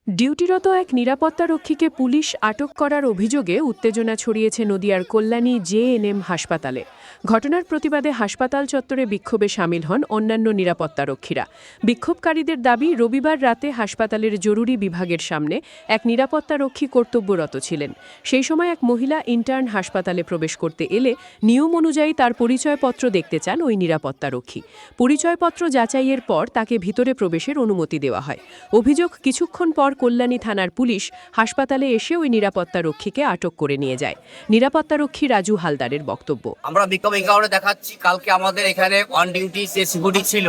ডিউটিরত এক নিরাপত্তারক্ষীকে পুলিশ আটক করার অভিযোগে উত্তেজনা ছড়িয়েছে নদিয়ার কল্যাণী জেএনএম হাসপাতালে। ঘটনার প্রতিবাদে হাসপাতাল চত্বরে বিক্ষোভে সামিল হন অন্যান্য নিরাপত্তারক্ষীরা। বিক্ষোভকারীদের দাবি, রবিবার রাতে হাসপাতালের জরুরি বিভাগের সামনে এক নিরাপত্তারক্ষী কর্তব্যরত ছিলেন। সেই সময় এক মহিলা ইন্টার্ন হাসপাতালে প্রবেশ করতে এলে নিয়ম অনুযায়ী তার পরিচয়পত্র দেখতে চান ওই নিরাপত্তারক্ষী। পরিচয়পত্র যাচাইয়ের পর তাকে ভিতরে প্রবেশের অনুমতি দেওয়া হয়। অভিযোগ, কিছুক্ষণ পর কল্যাণী থানার পুলিশ হাসপাতালে এসে ওই নিরাপত্তারক্ষীকে আটক করে নিয়ে যায়। নিরাপত্তারক্ষী রাজু হালদারের বক্তব্য, আমরা বিক্ষোভ এই কারণে দেখাচ্ছি, কালকে আমাদের এখানে অন ডিউটি যে সিকিউরিটি ছিল,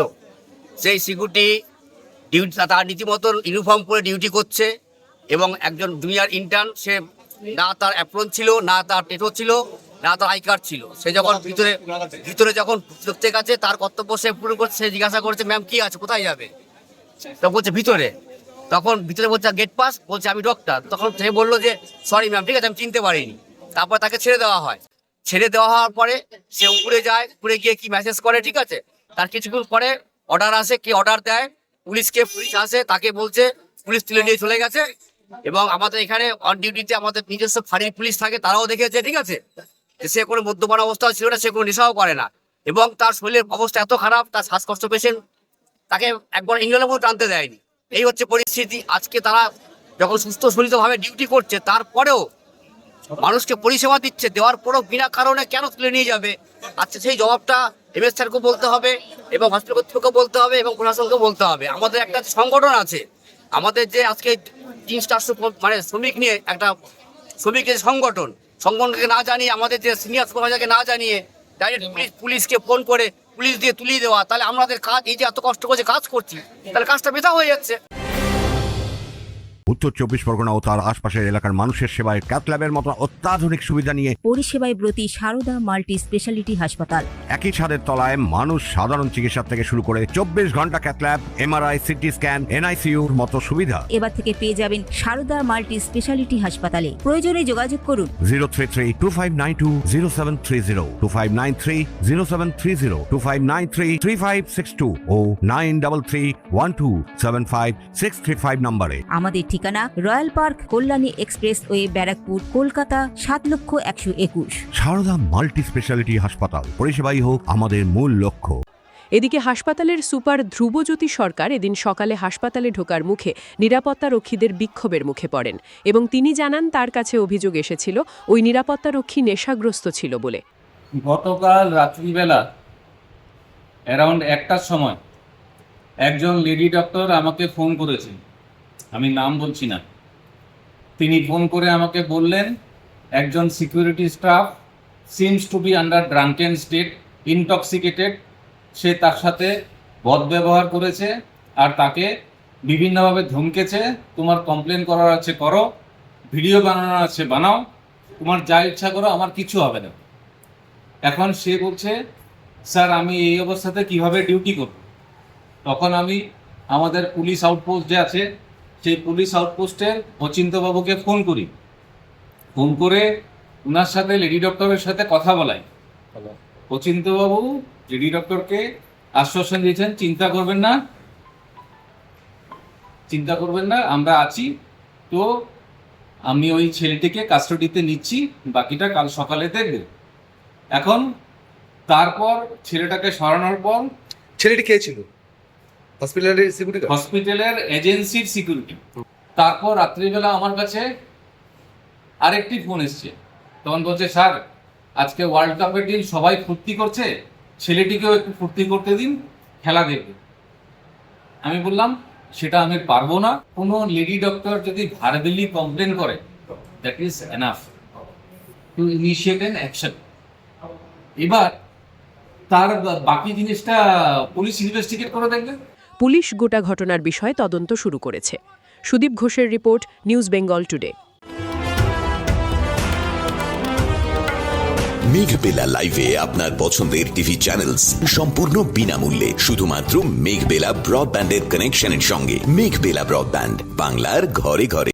সেই সিকিউরিটি ডিউটি তার রীতিমতো ইউনিফর্ম পরে ডিউটি করছে এবং একজন জুনিয়র ইন্টার্ন, সে না তার অ্যাপ্রন ছিল, না তার টেটো ছিল, না তার আই কার্ড ছিল। সে যখন ভিতরে যখন ঢুকতে গেছে, তার কর্তব্য সে পুরো করছে। সে জিজ্ঞাসা করছে, ম্যাম কি আছে, কোথায় যাবে? তো বলছে ভিতরে। তখন ভিতরে বলছে গেট পাস, বলছে আমি ডক্টর। তখন সে বললো যে সরি ম্যাম, ঠিক আছে, আমি চিনতে পারিনি। তারপর তাকে ছেড়ে দেওয়া হয়। ছেড়ে দেওয়া হওয়ার পরে সে উপরে যায়, উপরে গিয়ে কি মেসেজ করে, ঠিক আছে। তার কিছুক্ষণ পরে অর্ডার আসে, কে অর্ডার দেয় পুলিশকে, পুলিশ আসে, তাকে বলছে, পুলিশ তুলে নিয়ে চলে গেছে। এবং আমাদের এখানে অন ডিউটিতে আমাদের নিজস্ব ফাঁড়ির পুলিশ থাকে, তারাও দেখেছে, ঠিক আছে, সে কোনো মদ্যপান অবস্থা ছিল না, সে কোনো নেশাও করে না। এবং তার শরীরের অবস্থা এত খারাপ, তার শ্বাসকষ্ট পেশেন্ট, তাকে একবার ইংল্যান্ডের মতো টানতে দেয়নি। এই হচ্ছে পরিস্থিতি। আজকে তারা যখন সুস্থ শরীরভাবে ডিউটি করছে, তারপরেও মানুষকে পরিষেবা দিচ্ছে, দেওয়ার পরও বিনা কারণে কেন তুলে নিয়ে যাবে? আচ্ছা, সেই জবাবটা এমএস স্যারকেও বলতে হবে এবং হসপিটাল কর্তৃপক্ষকে বলতে হবে এবং প্রশাসনকেও বলতে হবে। আমাদের একটা সংগঠন আছে, আমাদের যে আজকে 300 মানে শ্রমিক নিয়ে একটা শ্রমিকের সংগঠনকে না জানিয়ে, আমাদের যে সিনিয়র সুপারভাইজারকে না জানিয়ে ডাইরেক্ট পুলিশকে ফোন করে পুলিশ দিয়ে তুলিয়ে দেওয়া, তাহলে আমাদের কাজ, এই যে এত কষ্ট করে কাজ করছি, তাহলে কাজটা বৃথা হয়ে যাচ্ছে। উত্তর 24 পরগনা ও তার আশপাশের এলাকার মানুষের সেবায় ক্যাথ ল্যাবের মতো অত্যাধুনিক সুবিধা নিয়ে পরিষেবায় ব্রতী সারদা মাল্টি স্পেশালিটি হাসপাতাল। একই ছাদের তলায় মানুষ সাধারণ চিকিৎসা থেকে শুরু করে 24 ঘন্টা cath lab, MRI, CT scan, এনআইসিইউর মতো সুবিধা এবার থেকে পেয়ে যাবেন সারদা মাল্টি স্পেশালিটি হাসপাতালে। প্রয়োজনে যোগাযোগ করুন 033-2592-0730, 2593-0730, 2593-3562 ও 9331275635 নম্বরে। আমাদের ঠিকানা royal park, Kalyani expressway, Barrackpore, Kolkata 7,01,21। Sarada multi speciality হাসপাতাল, পরিষেবাই হোক আমাদের মূল লক্ষ্য। এদিকে হাসপাতালের সুপার ধ্রুবজ্যোতি সরকার এদিন সকালে হাসপাতালে ঢোকার মুখে নিরাপত্তারক্ষীদের বিক্ষোভের মুখে পড়েন এবং তিনি জানান, তার কাছে অভিযোগ এসেছিল ওই নিরাপত্তারক্ষী নেশাগ্রস্ত ছিল বলে। গতকাল রাত্রিবেলা অ্যারাউন্ড 1টার সময় একজন লেডি ডক্টর আমাকে ফোন করেছেন, আমি নাম বলছি না। তিনি ফোন করে আমাকে বললেন, একজন security staff seems to be under drunken state, intoxicated. সে তার সাথে বদব্যবহার করেছে আর তাকে বিভিন্নভাবে ধমকেছে, তোমার কমপ্লেন করার আছে করো, ভিডিও বানানোর আছে বানাও, তোমার যা ইচ্ছা করো, আমার কিছু হবে না। এখন সে বলছে, স্যার আমি এই অবস্থাতে কিভাবে ডিউটি করব? তখন আমি আমাদের পুলিশ আউটপোস্ট যে আছে, সেই পুলিশ আউটপোস্টের অচিন্তবাবুকে ফোন করি। ফোন করে ওনার সাথে লেডি ডক্টরের সাথে কথা বলাই। অচিন্তবাবু লেডি ডক্টরকে আশ্বাসন দিয়েছেন, চিন্তা করবেন না, আমরা আছি। তো আমি ওই ছেলেটিকে কাস্টাডিতে নিচ্ছি, বাকিটা কাল সকালে দেখব। এখন তারপর ছেলেটাকে সরানোর পর, ছেলেটি কে ছিল? হসপিটালের সিকিউরিটি, হসপিটালের এজেন্সির সিকিউরিটি। তারপর রাত্রিবেলা আমার কাছে আরেকটি ফোন এসছে, তখন বলছে, স্যার আজকে ওয়ার্ল্ড কাপের দিন, সবাই ফুর্তি করছে, ছেলেটিকেও একটু ফুর্তি করতে দিন, খেলা দেখবে। আমি বললাম, সেটা আমি পারবো না। কোনো লেডি ডক্টর যদি ভার্বালি কমপ্লেন করে, that is enough to initiate an action. এবার তার বাকি জিনিসটা পুলিশ ইনভেস্টিগেট করে দেখবে। পুলিশ গোটা ঘটনার বিষয়ে তদন্ত শুরু করেছে। সুদীপ ঘোষের report, news Bengal today. Meghbela লাইভে আপনার পছন্দের টিভি চ্যানেলস সম্পূর্ণ বিনামূল্যে, শুধুমাত্র মেঘবেলা ব্রডব্যান্ডের কানেকশনের সঙ্গে। মেঘবেলা ব্রডব্যান্ড, বাংলার ঘরে ঘরে।